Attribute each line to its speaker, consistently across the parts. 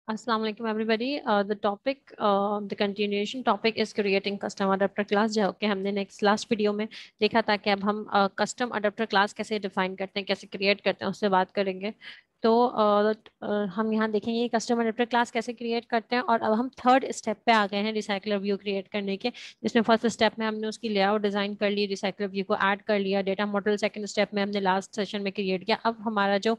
Speaker 1: Assalamu alaikum everybody. The continuation topic is creating custom adapter class, जो कि हमने next last video में देखा था कि अब हम कस्टम अडेप्टर क्लास कैसे डिफाइन करते हैं, कैसे क्रिएट करते हैं, उससे बात करेंगे। तो हम यहाँ देखेंगे कस्टम अडेप्टर क्लास कैसे क्रिएट करते हैं, और अब हम थर्ड स्टेप पे आ गए हैं रिसाइकलर व्यू क्रिएट करने के, जिसमें फर्स्ट स्टेप में हमने उसकी लेआउट डिजाइन कर ली, रिसाइकलर व्यू को ऐड कर लिया, डेटा मॉडल सेकंड स्टेप में हमने लास्ट सेशन में क्रिएट किया। अब हमारा जो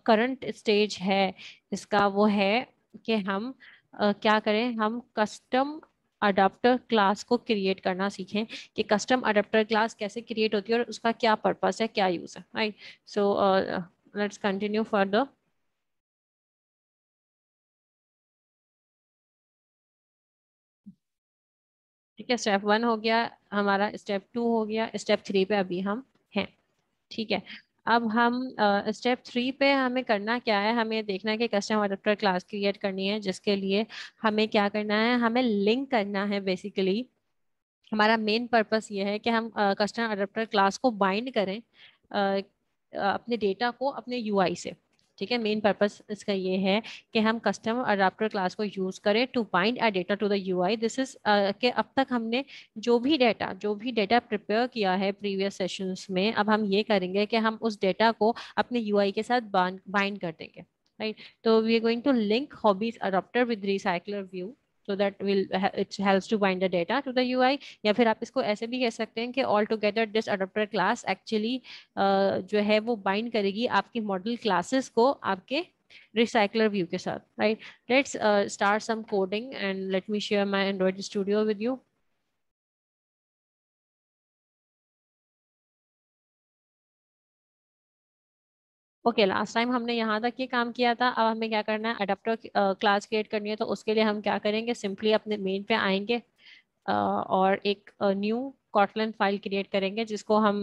Speaker 1: करंट स्टेज है इसका वो है कि हम क्या करें, हम कस्टम अडाप्टर क्लास को क्रिएट करना सीखें कि कस्टम अडाप्टर क्लास कैसे क्रिएट होती है और उसका क्या पर्पस है, क्या यूज है। Right, so let's continue further. ठीक है, स्टेप 1 हो गया हमारा, स्टेप 2 हो गया, स्टेप 3 पे अभी हम हैं। ठीक है, अब हम स्टेप 3 पे हमें करना क्या है, हमें देखना है कि कस्टम अडाप्टर क्लास क्रिएट करनी है, जिसके लिए हमें क्या करना है, हमें लिंक करना है। बेसिकली हमारा मेन पर्पस ये है कि हम कस्टम अडेप्टर क्लास को बाइंड करें अपने डेटा को अपने यूआई से। ठीक है, मेन पर्पस इसका ये है कि हम कस्टम अडेप्टर क्लास को यूज करें to bind a data to the UI. This is कि अब तक हमने जो भी डेटा प्रिपेयर किया है प्रीवियस सेशंस में, अब हम ये करेंगे कि हम उस डेटा को अपने यूआई के साथ बाइंड कर देंगे। राइट, तो we are going to link hobbies adapter with recycler view, so that will it helps to bind the data to the UI। या फिर आप इसको ऐसे भी कह सकते हैं कि all together this adopter class actually जो है वो बाइंड करेगी आपकी मॉडल क्लासेस को आपके रिसाइकलर व्यू के साथ। Right, let's start some coding and let me share my Android Studio with you. Okay, last time हमने यहाँ तक ये काम किया था, अब हमें क्या करना है, अडेप्टर क्लास क्रिएट करनी है। तो उसके लिए हम क्या करेंगे, सिंपली अपने मेन पे आएंगे और एक न्यू कॉटलन फाइल क्रिएट करेंगे जिसको हम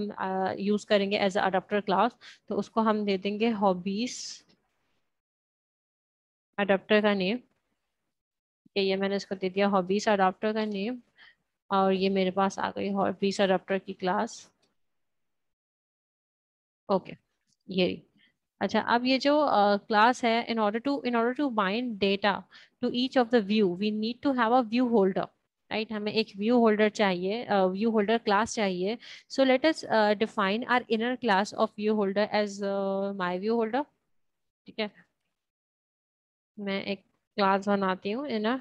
Speaker 1: यूज करेंगे एज अडाप्टर क्लास। तो उसको हम दे देंगे हॉबीज अडाप्टर का नेम। ये मैंने इसको दे दिया हॉबीज अडाप्टर का नेम, और ये मेरे पास आ गई हॉबीज अडाप्टर की क्लास। ओके, ये अच्छा, अब ये जो क्लास है, in order to bind data to each of the view we need to have a view holder. Right, हमें एक व्यू होल्डर चाहिए, व्यू होल्डर क्लास चाहिए। So let us define our inner class of view holder as my view holder. ठीक है, मैं एक class बनाती हूँ इनर,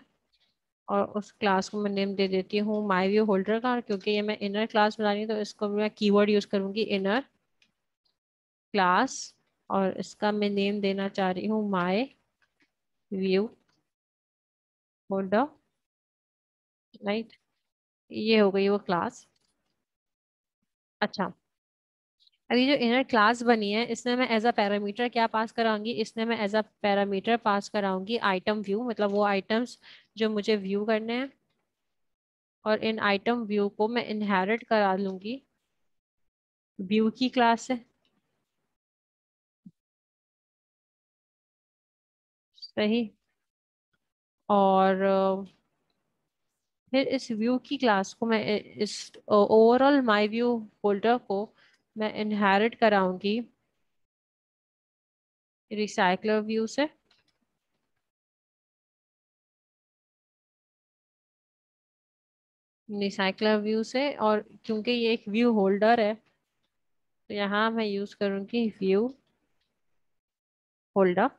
Speaker 1: और उस क्लास को मैं नेम दे देती हूँ माय व्यू होल्डर का। और क्योंकि ये मैं इनर क्लास बना रही हूँ तो इसको मैं कीवर्ड यूज करूंगी इनर क्लास, और इसका मैं नेम देना चाह रही हूँ माय व्यू होल्डर। राइट, ये हो गई वो क्लास। अच्छा, अभी जो इनर क्लास बनी है इसमें मैं एज अ पैरामीटर क्या पास कराऊंगी, इसमें मैं एज अ पैरामीटर पास कराऊंगी आइटम व्यू, मतलब वो आइटम्स जो मुझे व्यू करने हैं। और इन आइटम व्यू को मैं इनहेरिट करा लूंगी व्यू की क्लास से। सही, और फिर इस व्यू की क्लास को मैं इस ओवरऑल माय व्यू होल्डर को मैं इनहेरिट कराऊंगी रिसाइकलर व्यू से। रिसाइकलर व्यू से, और क्योंकि ये एक व्यू होल्डर है तो यहाँ मैं यूज करूंगी व्यू होल्डर।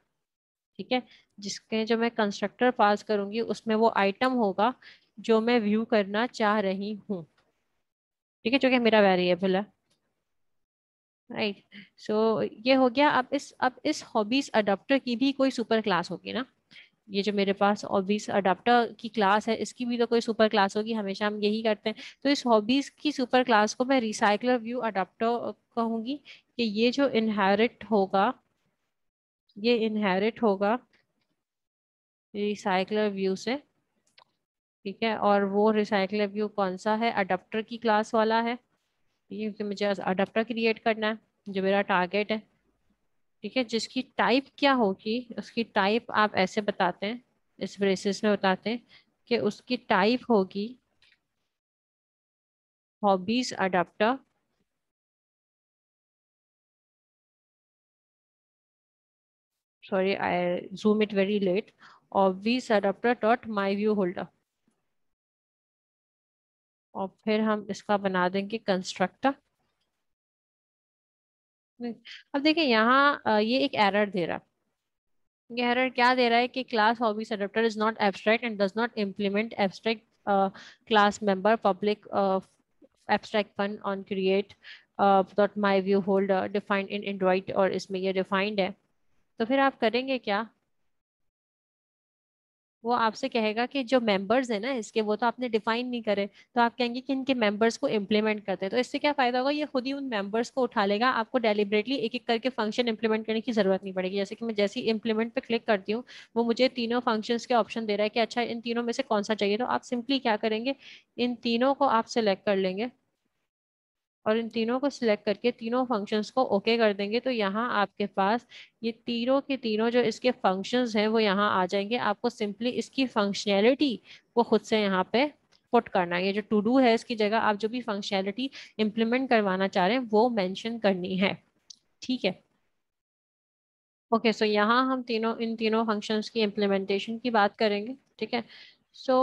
Speaker 1: ठीक है, जिसके जो मैं कंस्ट्रक्टर पास करूंगी उसमें वो आइटम होगा जो मैं व्यू करना चाह रही हूँ। ठीक है, जो कि मेरा वेरिएबल है। राइट, सो ये हो गया। अब इस हॉबीज अडाप्टर की भी कोई सुपर क्लास होगी ना। ये जो मेरे पास हॉबीज अडाप्टर की क्लास है इसकी भी तो कोई सुपर क्लास होगी, हमेशा हम यही करते हैं। तो इस हॉबीज की सुपर क्लास को मैं रिसाइकलर व्यू अडाप्टर कहूंगी कि ये इनहेरिट होगा रिसाइकलर व्यू से। ठीक है, और वो रिसाइकलर व्यू कौन सा है, अडाप्टर की क्लास वाला है, क्योंकि मुझे अडाप्टर क्रिएट करना है जो मेरा टारगेट है। ठीक है, जिसकी टाइप क्या होगी, उसकी टाइप आप ऐसे बताते हैं, इस ब्रेसिस में बताते हैं कि उसकी टाइप होगी hobbies adapter. Sorry, I zoom it very late. hobbies adapter dot my view holder, और फिर हम इसका बना देंगे कंस्ट्रक्टर। अब देखिए यहाँ ये एक एरर दे रहा है। ये एरर क्या दे रहा है कि class hobbies adapter is not abstract and does not implement abstract class member public abstract fun on create dot my view holder defined in Android, और इसमें ये डिफाइंड है। तो फिर आप करेंगे क्या, वो आपसे कहेगा कि जो मेंबर्स है ना इसके, वो तो आपने डिफाइन नहीं करे, तो आप कहेंगे कि इनके मेंबर्स को इम्प्लीमेंट करते हैं। तो इससे क्या फायदा होगा, ये खुद ही उन मेंबर्स को उठा लेगा, आपको डेलिबरेटली एक एक करके फंक्शन इंप्लीमेंट करने की जरूरत नहीं पड़ेगी। जैसे कि मैं जैसे ही इम्प्लीमेंट पे क्लिक करती हूँ, वो मुझे तीनों फंक्शंस के ऑप्शन दे रहा है कि अच्छा इन तीनों में से कौन सा चाहिए। तो आप सिंपली क्या करेंगे, इन तीनों को आप सिलेक्ट कर लेंगे, और इन तीनों को सिलेक्ट करके तीनों फंक्शंस को ओके कर देंगे। तो यहाँ आपके पास ये तीनों के तीनों जो इसके फंक्शंस हैं वो यहाँ आ जाएंगे। आपको सिंपली इसकी फंक्शनैलिटी वो खुद से यहाँ पे पुट करना है। ये जो टू डू है इसकी जगह आप जो भी फंक्शनैलिटी इंप्लीमेंट करवाना चाह रहे हैं वो मेंशन करनी है। ठीक है, ओके। सो यहाँ हम तीनों इन तीनों फंक्शंस की इम्प्लीमेंटेशन की बात करेंगे। ठीक है, so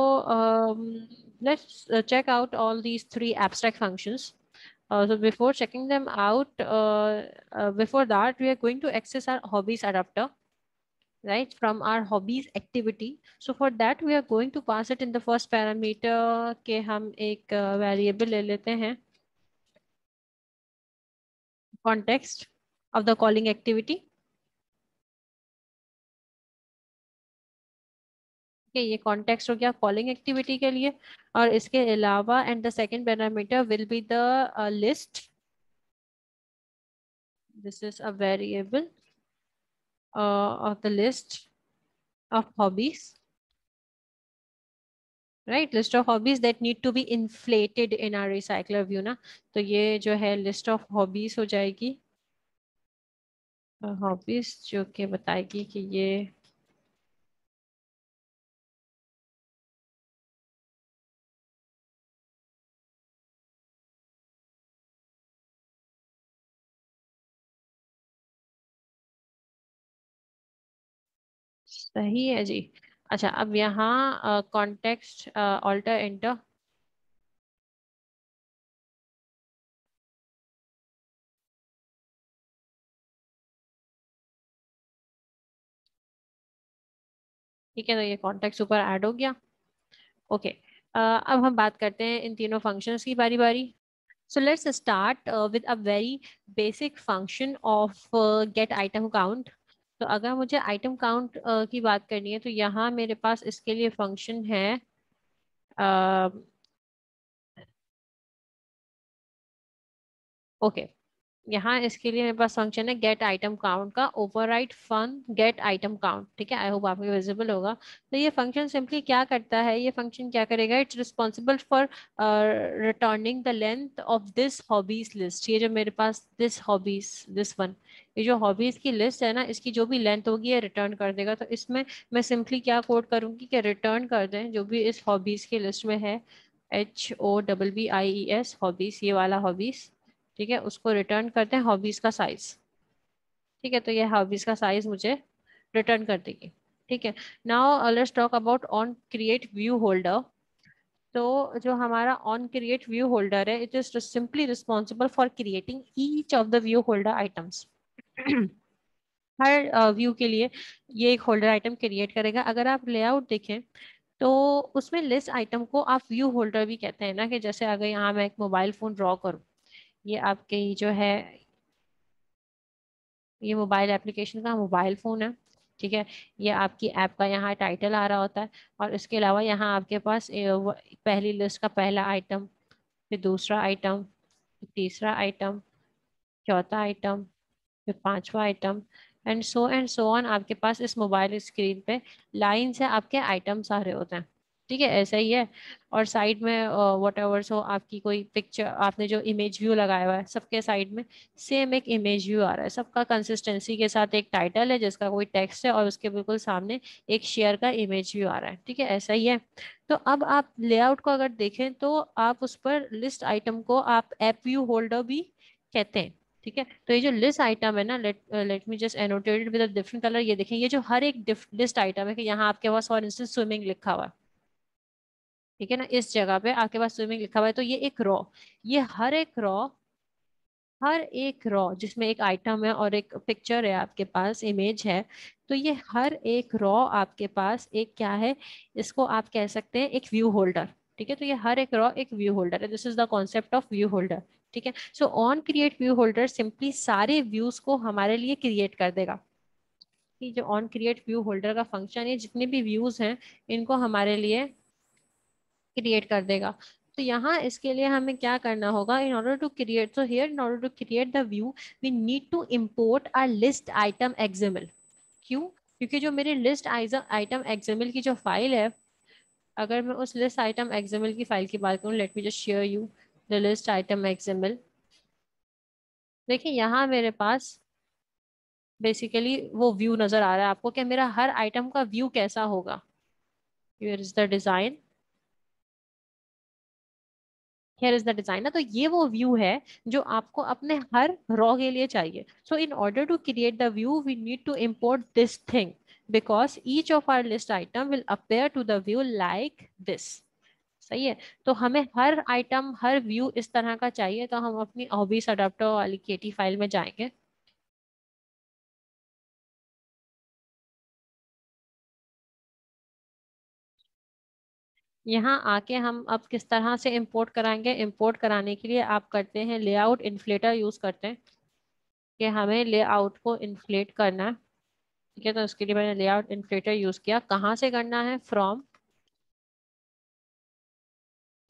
Speaker 1: let's check out all these three abstract functions. So before checking them out, before that we are going to access our hobbies adapter, right, from our hobbies activity. So for that we are going to pass it in the first parameter के हम एक variable ले लेते हैं context of the calling activity। Okay, ये context हो गया calling activity के लिए। और इसके अलावा and the second parameter will be the list। This is a variable of the list of hobbies, right, list of hobbies that need to be inflated in our recycler view ना। तो ये जो है list of hobbies हो जाएगी, hobbies जो कि बताएगी कि ये सही है जी। अच्छा, अब यहाँ कॉन्टेक्स्ट ऑल्टर एंटर। ठीक है, तो ये कॉन्टेक्स्ट ऊपर ऐड हो गया। ओके, अब हम बात करते हैं इन तीनों फंक्शंस की बारी बारी। So let's start with a very basic function of get item count। तो अगर मुझे आइटम काउंट की बात करनी है तो यहाँ मेरे पास इसके लिए फंक्शन है। ओके, यहाँ इसके लिए मेरे पास फंक्शन है गेट आइटम काउंट का override fun get item count. ठीक है, आई होप आपको विजिबल होगा। तो ये फंक्शन सिंपली क्या करता है, ये फंक्शन क्या करेगा, it's responsible for returning the length of this hobbies list. ये जो मेरे पास दिस हॉबीज दिस वन, ये जो हॉबीज की लिस्ट है ना, इसकी जो भी लेंथ होगी ये रिटर्न कर देगा। तो इसमें मैं सिंपली क्या कोड करूंगी कि रिटर्न कर दें जो भी इस हॉबीज की लिस्ट में है, HOBBIES हॉबीज, ये वाला हॉबीज। ठीक है, उसको रिटर्न करते हैं हॉबीज का साइज। ठीक है, तो ये हॉबीज का साइज मुझे रिटर्न कर देगी। ठीक है, now let's talk about on create view holder. तो जो हमारा ऑन क्रिएट व्यू होल्डर है, it is simply responsible for creating each of the view holder items. Her view के लिए ये एक होल्डर आइटम क्रिएट करेगा। अगर आप लेआउट देखें तो उसमें लिस्ट आइटम को आप व्यू होल्डर भी कहते हैं ना, कि जैसे अगर यहाँ मैं एक मोबाइल फोन ड्रॉ करूँ, ये आपके जो है ये मोबाइल एप्लीकेशन का मोबाइल फोन है। ठीक है, ये आपकी ऐप का यहाँ टाइटल आ रहा होता है, और इसके अलावा यहाँ आपके पास पहली लिस्ट का पहला आइटम, फिर दूसरा आइटम, फिर तीसरा आइटम, चौथा आइटम, फिर पांचवा आइटम, एंड सो ऑन। आपके पास इस मोबाइल स्क्रीन पे लाइन से आपके आइटम सारे होते हैं। ठीक है, ऐसा ही है। और साइड में वट एवर सो आपकी कोई पिक्चर, आपने जो इमेज व्यू लगाया हुआ है सबके साइड में सेम एक इमेज व्यू आ रहा है, सबका कंसिस्टेंसी के साथ एक टाइटल है जिसका कोई टेक्स्ट है, और उसके बिल्कुल सामने एक शेयर का इमेज व्यू आ रहा है। ठीक है, ऐसा ही है। तो अब आप लेआउट को अगर देखें तो आप उस पर लिस्ट आइटम को आप ऐप व्यू होल्डर भी कहते हैं। ठीक है, तो ये जो लिस्ट आइटम है ना, late me just annotate with a different colour. ये देखें, ये जो हर एक लिस्ट आइटम है कि यहाँ आपके पास फॉर इंस्टेंस स्विमिंग लिखा हुआ है, ठीक है ना, इस जगह पे आपके पास स्विमिंग लिखा हुआ है, तो ये एक रॉ, ये हर एक रॉ जिसमें एक आइटम है और एक पिक्चर है आपके पास, इमेज है, तो ये हर एक रॉ आपके पास एक क्या है, इसको आप कह सकते हैं एक व्यू होल्डर। ठीक है, तो ये हर एक रॉ एक व्यू होल्डर है। This is the concept of view holder. ठीक है, so on create view holder simply सारे व्यूज को हमारे लिए क्रिएट कर देगा। कि जो ऑन क्रिएट व्यू होल्डर का फंक्शन है, जितने भी व्यूज हैं इनको हमारे लिए क्रिएट कर देगा। तो यहाँ इसके लिए हमें क्या करना होगा, इन ऑर्डर टू क्रिएट, तो here in order to create the view we need to import our list item XML. क्यों? क्योंकि जो मेरी लिस्ट आइटम एक्सएमएल की जो फाइल है, अगर मैं उस लिस्ट आइटम एक्सएमएल की फाइल की बात करूँ, late me just share you the list item XML. देखिए यहाँ मेरे पास बेसिकली वो व्यू नजर आ रहा है आपको कि मेरा हर आइटम का व्यू कैसा होगा। Here is the design, here is the design ना, तो ये वो व्यू है जो आपको अपने हर रॉ के लिए चाहिए। So in order to create the view we need to import this thing, because each of our list item will appear to the view like this. सही है, तो हमें हर आइटम हर व्यू इस तरह का चाहिए, तो हम अपनी हॉबीज अडाप्टर वाली केटी फाइल में जाएंगे। यहाँ आके हम अब किस तरह से इंपोर्ट कराएंगे, इंपोर्ट कराने के लिए आप करते हैं लेआउट इन्फ्लेटर यूज करते हैं, कि हमें लेआउट को इन्फ्लेट करना है। ठीक है, तो उसके लिए मैंने लेआउट इन्फ्लेटर यूज किया। कहाँ से करना है? फ्रॉम,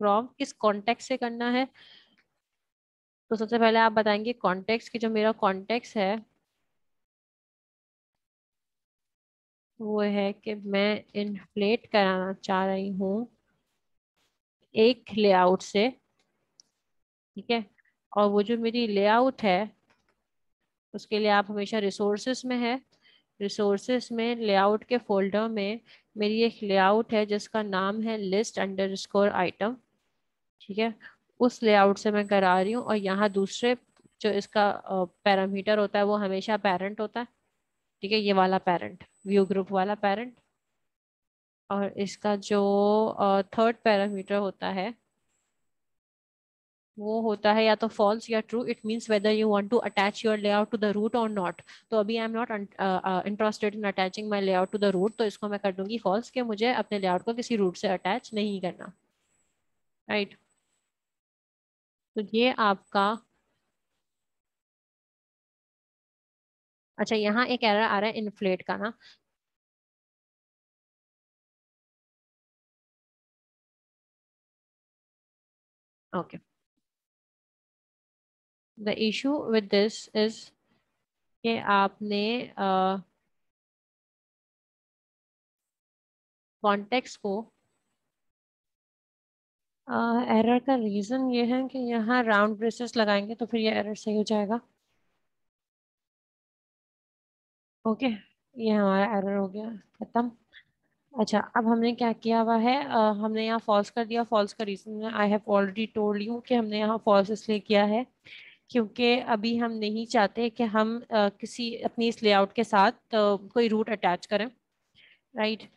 Speaker 1: फ्रॉम किस कॉन्टेक्स्ट से करना है? तो सबसे पहले आप बताएंगे कॉन्टेक्स्ट की, जो मेरा कॉन्टेक्स्ट है वो है कि मैं इन्फ्लेट कराना चाह रही हूँ एक लेआउट से। ठीक है, और वो जो मेरी लेआउट है उसके लिए आप हमेशा रिसोर्सेस में है, रिसोर्सेस में लेआउट के फोल्डर में मेरी एक लेआउट है जिसका नाम है लिस्ट अंडर स्कोर आइटम। ठीक है, उस लेआउट से मैं करा रही हूँ, और यहाँ दूसरे जो इसका पैरामीटर होता है वो हमेशा पेरेंट होता है। ठीक है, ये वाला पेरेंट, व्यू ग्रुप वाला पेरेंट। और इसका जो थर्ड पैरामीटर होता है वो होता है या तो फॉल्स या true. It means whether you want to attach your layout to the root और नॉट। तो अभी I am not interested in attaching my layout to the root, तो इसको मैं कर दूंगी फॉल्स, कि मुझे अपने लेआउट को किसी रूट से अटैच नहीं करना। राइट, तो ये आपका, अच्छा यहाँ एक एरर आ रहा है इन्फ्लेट का ना। Okay, the issue with this is कि आपने कॉन्टेक्स्ट को, एरर का रीजन ये है कि यहाँ राउंड ब्रेसेस लगाएंगे तो फिर ये एरर सही हो जाएगा। ओके, ये हमारा एरर हो गया, खत्म। अच्छा, अब हमने क्या किया हुआ है, हमने यहाँ फॉल्स कर दिया। फॉल्स का reason I have already told you कि हमने यहाँ फॉल्स इसलिए किया है क्योंकि अभी हम नहीं चाहते कि हम किसी अपनी इस लेआउट के साथ कोई रूट अटैच करें। राइट,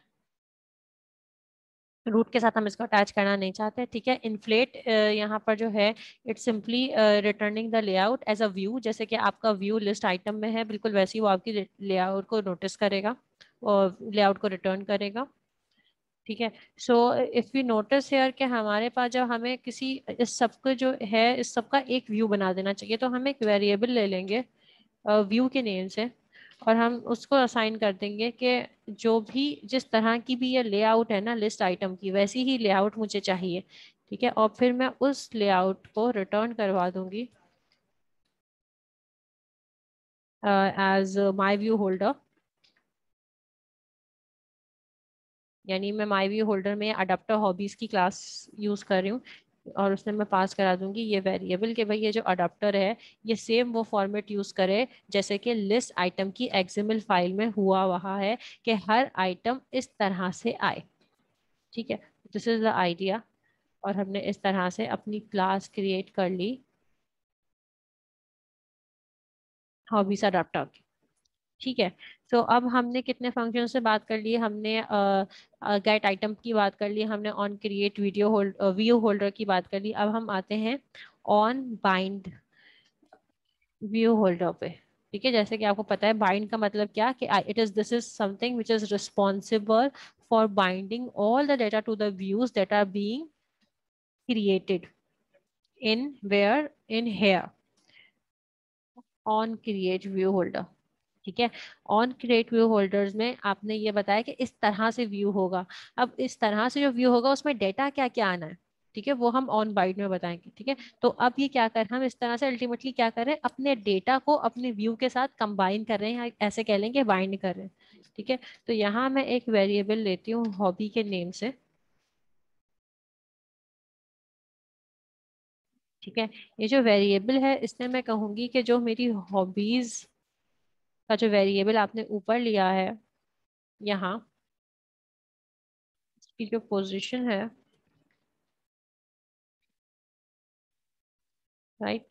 Speaker 1: रूट के साथ हम इसको अटैच करना नहीं चाहते। ठीक है, इन्फ्लेट यहाँ पर जो है it's simply returning the layout as a view, जैसे कि आपका व्यू लिस्ट आइटम में है बिल्कुल वैसे ही वो आपकी लेआउट को नोटिस करेगा और लेआउट को रिटर्न करेगा। ठीक है, so if we notice here कि हमारे पास जब हमें किसी इस सब को जो है इस सब का एक व्यू बना देना चाहिए, तो हम एक वेरिएबल ले लेंगे व्यू के नेम से, और हम उसको असाइन कर देंगे कि जो भी जिस तरह की भी ये लेआउट है ना लिस्ट आइटम की, वैसी ही लेआउट मुझे चाहिए। ठीक है, और फिर मैं उस लेआउट को रिटर्न करवा दूंगी एज माई व्यू होल्डर। यानी मैं माई व्यू होल्डर में अडाप्टर हॉबीज की क्लास यूज कर रही हूँ, और उसमें मैं पास करा दूंगी ये वेरिएबल कि भाई ये जो अडाप्टर है ये सेम वो फॉर्मेट यूज करे जैसे कि लिस्ट आइटम की एक्सएमएल फाइल में हुआ वहा है, कि हर आइटम इस तरह से आए। ठीक है, दिस इज द आइडिया। और हमने इस तरह से अपनी क्लास क्रिएट कर ली। हॉबीज अडाप्टर की। ठीक है। तो अब हमने कितने फंक्शन से बात कर लिए, हमने गेट आइटम की बात कर ली, हमने on create video hold view holder की बात कर ली। अब हम आते हैं ऑन बाइंड व्यू होल्डर पे। ठीक है, जैसे कि आपको पता है बाइंड का मतलब क्या, कि it is this is something which is responsible for binding all the data to the views that are being created in where in here on create view holder. ठीक है। ऑन क्रिएट व्यू होल्डर्स में आपने ये बताया कि इस तरह से व्यू होगा। अब इस तरह से जो व्यू होगा उसमें डेटा क्या क्या आना है, ठीक है, वो हम ऑन बाइट में बताएंगे। ठीक है। तो अब ये क्या कर, हम इस तरह से अल्टीमेटली क्या कर रहे हैं, अपने डेटा को अपने व्यू के साथ कंबाइन कर रहे हैं, या ऐसे कह लेंगे बाइंड कर रहे हैं। ठीक है। तो यहाँ मैं एक वेरिएबल लेती हूँ हॉबी के नेम से। ठीक है। ये जो वेरिएबल है इसमें मैं कहूंगी कि जो मेरी हॉबीज का जो वेरिएबल आपने ऊपर लिया है यहाँ, इसकी जो पोजीशन है, राइट,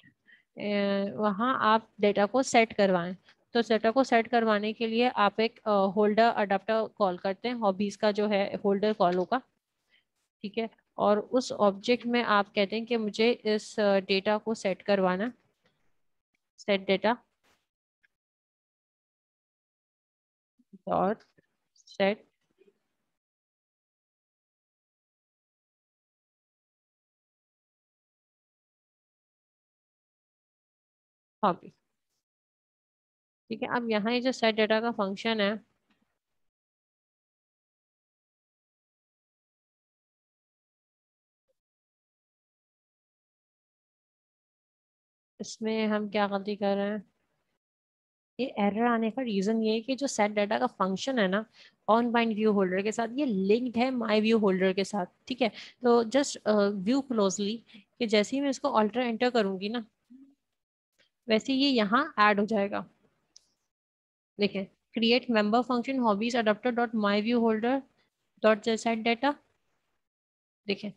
Speaker 1: वहाँ आप डेटा को सेट करवाएं। तो डेटा को सेट करवाने के लिए आप एक होल्डर अडाप्टर कॉल करते हैं, हॉबीज का जो है होल्डर कॉल होगा। ठीक है। और उस ऑब्जेक्ट में आप कहते हैं कि मुझे इस डेटा को सेट करवाना, set data dot set hobby. ठीक है। अब यहाँ ये जो सेट डेटा का फंक्शन है, इसमें हम क्या गलती कर रहे हैं, ये एरर आने का रीजन ये है कि जो सेट डाटा का फंक्शन है ना, ऑन बाइंड व्यू होल्डर के साथ ये लिंक्ड है माय व्यू होल्डर के साथ। ठीक है। तो जस्ट व्यू क्लोजली, कि जैसे ही मैं इसको ऑल्टर एंटर करूंगी ना, वैसे ये यहाँ ऐड हो जाएगा। देखें, create member function hobbies adopter dot my view holder dot set data. देखें,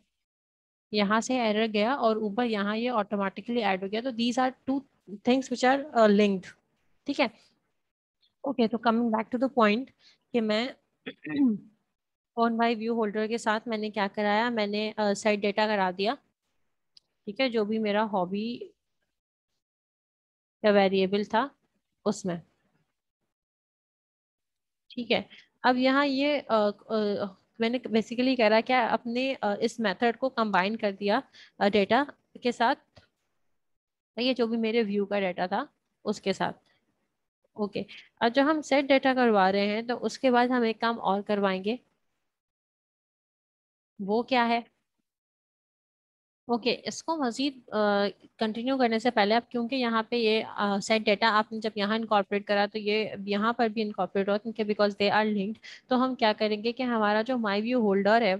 Speaker 1: यहाँ से एरर गया और ऊपर यहाँ ये ऑटोमेटिकली ऐड हो गया। तो these are two things which are linked. ठीक है। ओके, तो coming back to the point, कि मैं ऑन बाई व्यू होल्डर के साथ मैंने क्या कराया, मैंने साइट डेटा करा दिया। ठीक है, जो भी मेरा हॉबी या वेरिएबल था उसमें। ठीक है। अब यहाँ ये मैंने बेसिकली करा क्या, अपने इस मेथड को कंबाइन कर दिया डेटा के साथ, ये जो भी मेरे व्यू का डेटा था उसके साथ। ओके। और जो हम सेट डेटा करवा रहे हैं तो उसके बाद हम एक काम और करवाएंगे, वो क्या है। ओके, इसको मजीद कंटिन्यू करने से पहले, अब क्योंकि यहाँ पे ये सेट डेटा आपने जब यहाँ इनकॉर्पोरेट करा तो ये यहाँ पर भी इनकॉर्पोरेट हुआ, क्योंकि बिकॉज दे आर लिंक्ड। तो हम क्या करेंगे कि हमारा जो माई व्यू होल्डर है,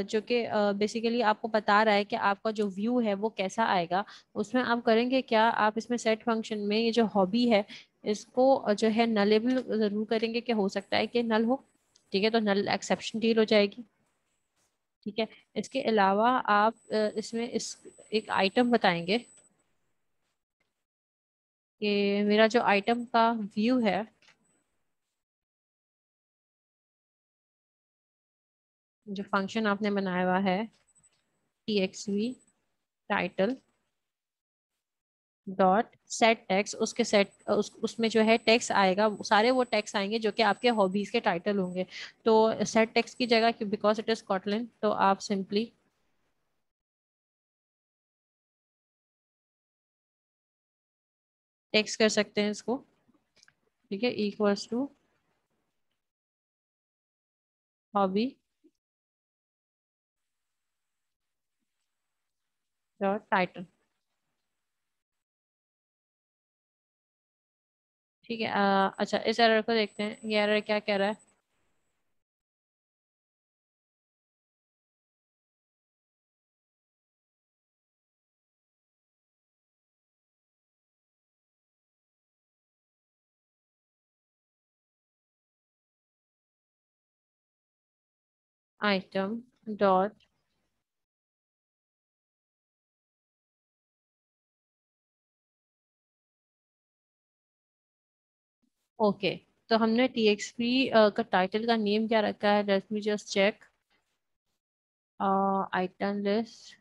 Speaker 1: जो कि बेसिकली आपको बता रहा है कि आपका जो व्यू है वो कैसा आएगा, उसमें आप करेंगे क्या, आप इसमें सेट फंक्शन में ये जो हॉबी है इसको जो है नलेबल जरूर करेंगे, कि हो सकता है कि नल हो। ठीक है, तो नल एक्सेप्शन डील हो जाएगी। ठीक है। इसके अलावा आप इसमें इस एक आइटम बताएंगे कि मेरा जो आइटम का व्यू है, जो फंक्शन आपने बनाया हुआ है, T X V title dot set text, उसके उसमें जो है टेक्स्ट आएगा, सारे वो टेक्स्ट आएंगे जो कि आपके हॉबीज के टाइटल होंगे। तो सेट टेक्स्ट की जगह, बिकॉज इट इज स्कॉटलैंड, तो आप सिंपली टेक्स्ट कर सकते हैं इसको। ठीक है, equals to hobby dot title. ठीक है। अच्छा, इस एरर को देखते हैं, ये एरर क्या कह रहा है। आइटम डॉट ओके, तो हमने txp का टाइटल का नेम क्या रखा है, let me just check. Item list,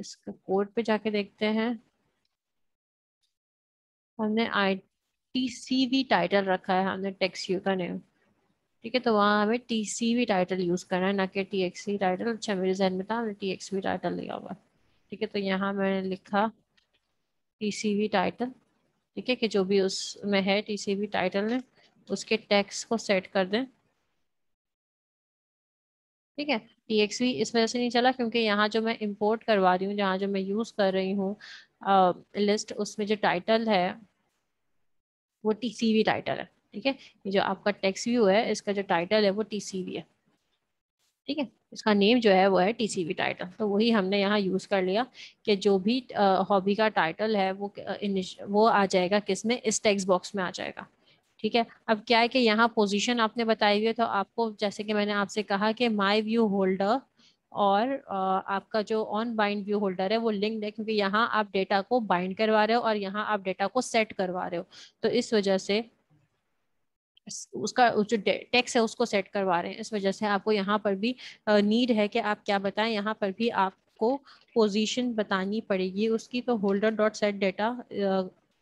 Speaker 1: इसका कोड पे जाके देखते हैं। हमने आई टीसीवी टाइटल रखा है, हमने टेक्स्ट व्यू का नेम। ठीक है, तो वहाँ हमें टीसीवी टाइटल यूज करना है, ना कि टीएक्सवी टाइटल। अच्छा, मेरे जहन में था हमने टीएक्सवी टाइटल लिया हुआ। ठीक है, तो यहाँ मैंने लिखा टीसीवी टाइटल। ठीक है, कि जो भी उसमें है टीसीवी टाइटल में, उसके टेक्स्ट को सेट कर दें। ठीक है, टीएक्सवी इस वजह से नहीं चला क्योंकि यहाँ जो मैं इंपोर्ट करवा रही हूँ, जहाँ जो मैं यूज कर रही हूँ लिस्ट, उसमें जो टाइटल है वो टीसीवी टाइटल है। ठीक है, ये जो आपका टेक्स्ट व्यू है, इसका जो टाइटल है वो टीसीवी है। ठीक है, इसका नेम जो है वो है टीसीवी टाइटल, तो वही हमने यहाँ यूज कर लिया कि जो भी हॉबी का टाइटल है वो वो आ जाएगा किसमें, इस टेक्स्ट बॉक्स में आ जाएगा। ठीक है, अब क्या है कि यहाँ पोजीशन आपने बताई हुई है, तो आपको जैसे कि मैंने आपसे कहा कि माय व्यू होल्डर और आपका जो ऑन बाइंड व्यू होल्डर है वो लिंक्ड है, क्योंकि यहाँ आप डेटा को बाइंड करवा रहे हो और यहाँ आप डेटा को सेट करवा रहे हो। तो इस वजह से उसका जो टेक्स्ट है उसको सेट करवा रहे हैं, इस वजह से आपको यहाँ पर भी नीड है कि आप क्या बताएं। यहाँ पर भी आपको पोजीशन बतानी पड़ेगी उसकी, तो holder dot set data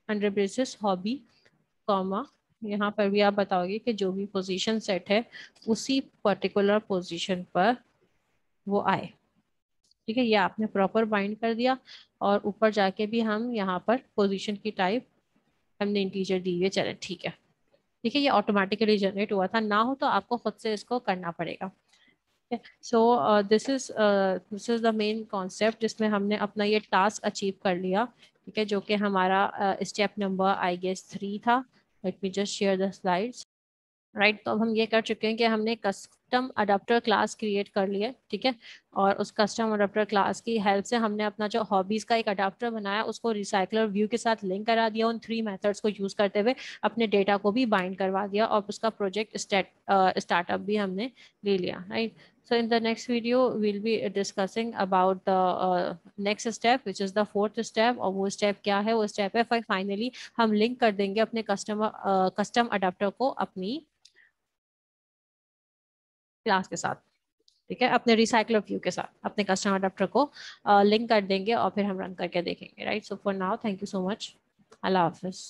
Speaker 1: under braces hobby, comma, यहाँ पर भी आप बताओगे कि जो भी पोजीशन सेट है उसी पर्टिकुलर पोजीशन पर वो आए। ठीक है, ये आपने प्रॉपर बाइंड कर दिया। और ऊपर जाके भी हम यहाँ पर पोजीशन की टाइप हमने इंटीजर दी हुई है। चले ठीक है, देखिए ये ऑटोमेटिकली जनरेट हुआ था, ना हो तो आपको खुद से इसको करना पड़ेगा। So this is the main concept जिसमें हमने अपना ये टास्क अचीव कर लिया। ठीक है, जो कि हमारा स्टेप नंबर आई गेस 3 था। Late me just share the slides. Right, तो अब हम ये कर चुके हैं कि हमने कस्टम अडाप्टर क्लास क्रिएट कर लिया। ठीक है, और उस कस्टम अडाप्टर क्लास की हेल्प से हमने अपना जो हॉबीज का एक अडाप्टर बनाया उसको रिसाइकलर व्यू के साथ लिंक करा दिया, उन 3 मेथड्स को यूज करते हुए अपने डेटा को भी बाइंड करवा दिया, और उसका प्रोजेक्ट स्टार्टअप भी हमने ले लिया। Right, so in the next video we'll be discussing about the next step which is the fourth step, और वो स्टेप क्या है, वो स्टेप है फाइनली हम लिंक कर देंगे अपने कस्टम अडाप्टर को अपनी क्लास के साथ। ठीक है, अपने रिसाइकलर व्यू के साथ अपने कस्टमर अडाप्टर को लिंक कर देंगे और फिर हम रन करके देखेंगे। Right, so for now thank you so much. Allah Hafiz.